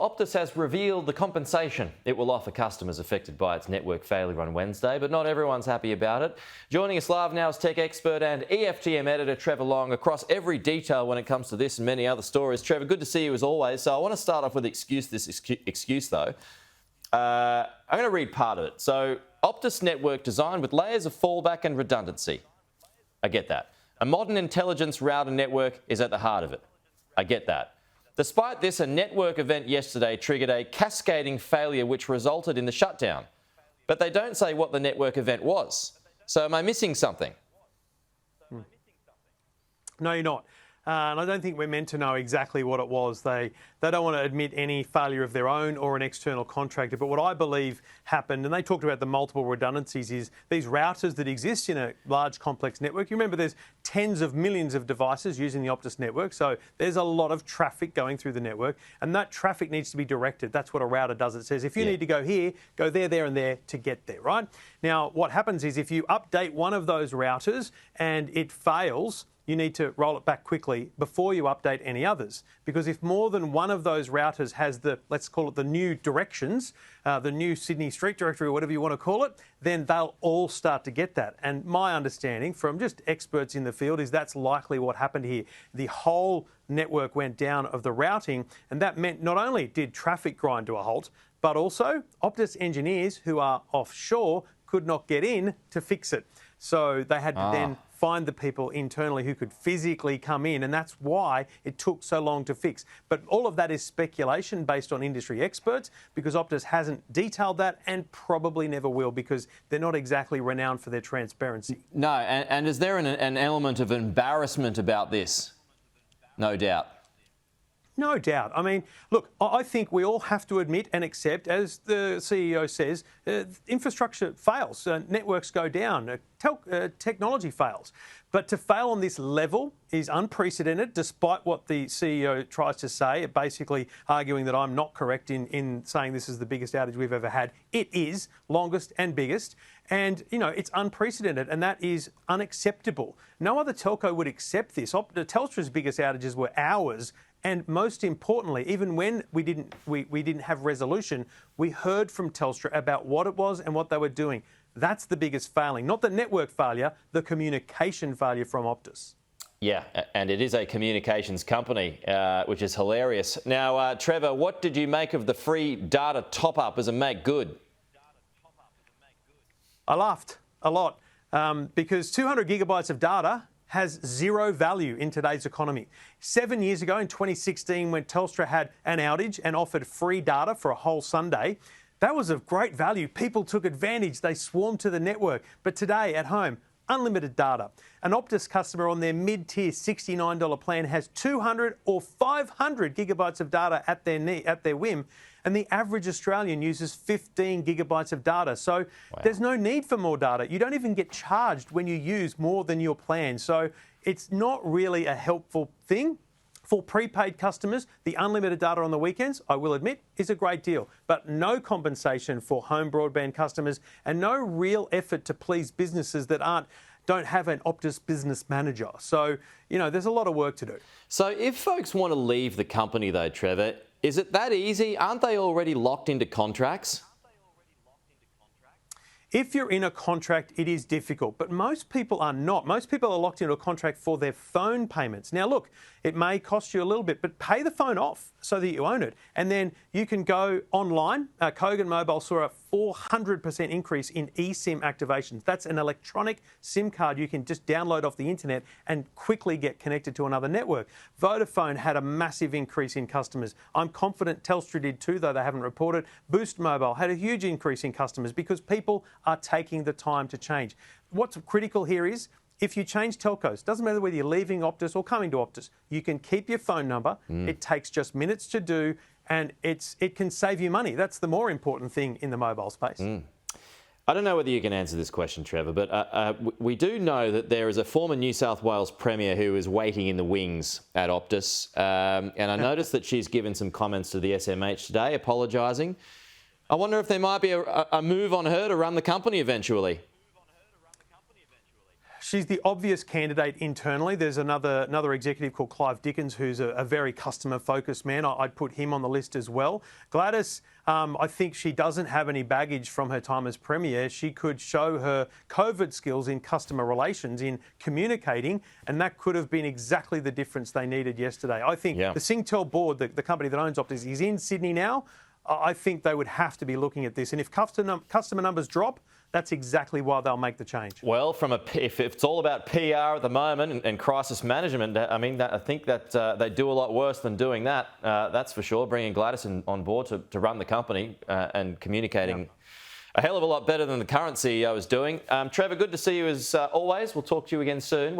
Optus has revealed the compensation it will offer customers affected by its network failure on Wednesday, but not everyone's happy about it. Joining us live now is tech expert and EFTM editor Trevor Long across every detail when it comes to this and many other stories. Trevor, good to see you as always. So I want to start off with excuse though. I'm going to read part of it. So Optus network designed with layers of fallback and redundancy. I get that. A modern intelligence router network is at the heart of it. I get that. Despite this, a network event yesterday triggered a cascading failure which resulted in the shutdown. But they don't say what the network event was. So am I missing something? No, you're not. And I don't think we're meant to know exactly what it was. They don't want to admit any failure of their own or an external contractor. But what I believe happened, and they talked about the multiple redundancies, is these routers that exist in a large complex network. You remember there's tens of millions of devices using the Optus network. So there's a lot of traffic going through the network, and that traffic needs to be directed. That's what a router does. It says, if you need to go here, go there, there and there to get there, right? Now, what happens is if you update one of those routers and it fails, you need to roll it back quickly before you update any others. Because if more than one of those routers has the, let's call it the new directions, the new Sydney Street Directory or whatever you want to call it, then they'll all start to get that. And my understanding from just experts in the field is that's likely what happened here. The whole network went down of the routing, and that meant not only did traffic grind to a halt, but also Optus engineers who are offshore could not get in to fix it. So they had to then find the people internally who could physically come in, and that's why it took so long to fix. But all of that is speculation based on industry experts, because Optus hasn't detailed that and probably never will, because they're not exactly renowned for their transparency. No, and is there an element of embarrassment about this? No doubt. No doubt. I mean, look, I think we all have to admit and accept, as the CEO says, infrastructure fails, networks go down, technology fails. But to fail on this level is unprecedented, despite what the CEO tries to say, basically arguing that I'm not correct in saying this is the biggest outage we've ever had. It is longest and biggest. And, you know, it's unprecedented, and that is unacceptable. No other telco would accept this. Telstra's biggest outages were hours. And most importantly, even when we didn't have resolution, we heard from Telstra about what it was and what they were doing. That's the biggest failing, not the network failure, the communication failure from Optus. Yeah, and it is a communications company, which is hilarious. Now, Trevor, what did you make of the free data top-up as a make good? I laughed a lot because 200 gigabytes of data has zero value in today's economy. 7 years ago, in 2016, when Telstra had an outage and offered free data for a whole Sunday, that was of great value. People took advantage. They swarmed to the network. But today, at home, unlimited data. An Optus customer on their mid-tier $69 plan has 200 or 500 gigabytes of data at their whim, and the average Australian uses 15 gigabytes of data. So there's no need for more data. You don't even get charged when you use more than your plan. So it's not really a helpful thing. For prepaid customers, the unlimited data on the weekends, I will admit, is a great deal, but no compensation for home broadband customers and no real effort to please businesses that don't have an Optus business manager. So, you know, there's a lot of work to do. So if folks want to leave the company though, Trevor, is it that easy? Aren't they already locked into contracts? If you're in a contract, it is difficult, but most people are not. Most people are locked into a contract for their phone payments. Now, look, it may cost you a little bit, but pay the phone off so that you own it. And then you can go online. Kogan Mobile saw a 400% increase in eSIM activations. That's an electronic SIM card you can just download off the internet and quickly get connected to another network. Vodafone had a massive increase in customers. I'm confident Telstra did too, though they haven't reported. Boost Mobile had a huge increase in customers because people are taking the time to change. What's critical here is if you change telcos, doesn't matter whether you're leaving Optus or coming to Optus, you can keep your phone number. It takes just minutes to do, and it can save you money. That's the more important thing in the mobile space. I don't know whether you can answer this question, Trevor, but we do know that there is a former New South Wales Premier who is waiting in the wings at Optus, and I noticed that she's given some comments to the SMH today, apologising. I wonder if there might be a move on her to run the company eventually. She's the obvious candidate internally. There's another executive called Clive Dickens, who's a very customer-focused man. I'd put him on the list as well. Gladys, I think she doesn't have any baggage from her time as Premier. She could show her COVID skills in customer relations, in communicating, and that could have been exactly the difference they needed yesterday. I think the Singtel board, the company that owns Optus, is in Sydney now. I think they would have to be looking at this. And if customer numbers drop, that's exactly why they'll make the change. Well, if it's all about PR at the moment and crisis management, I mean, I think that they do a lot worse than doing that. That's for sure. Bringing Gladys on board to run the company and communicating a hell of a lot better than the current CEO is doing. Trevor, good to see you as always. We'll talk to you again soon.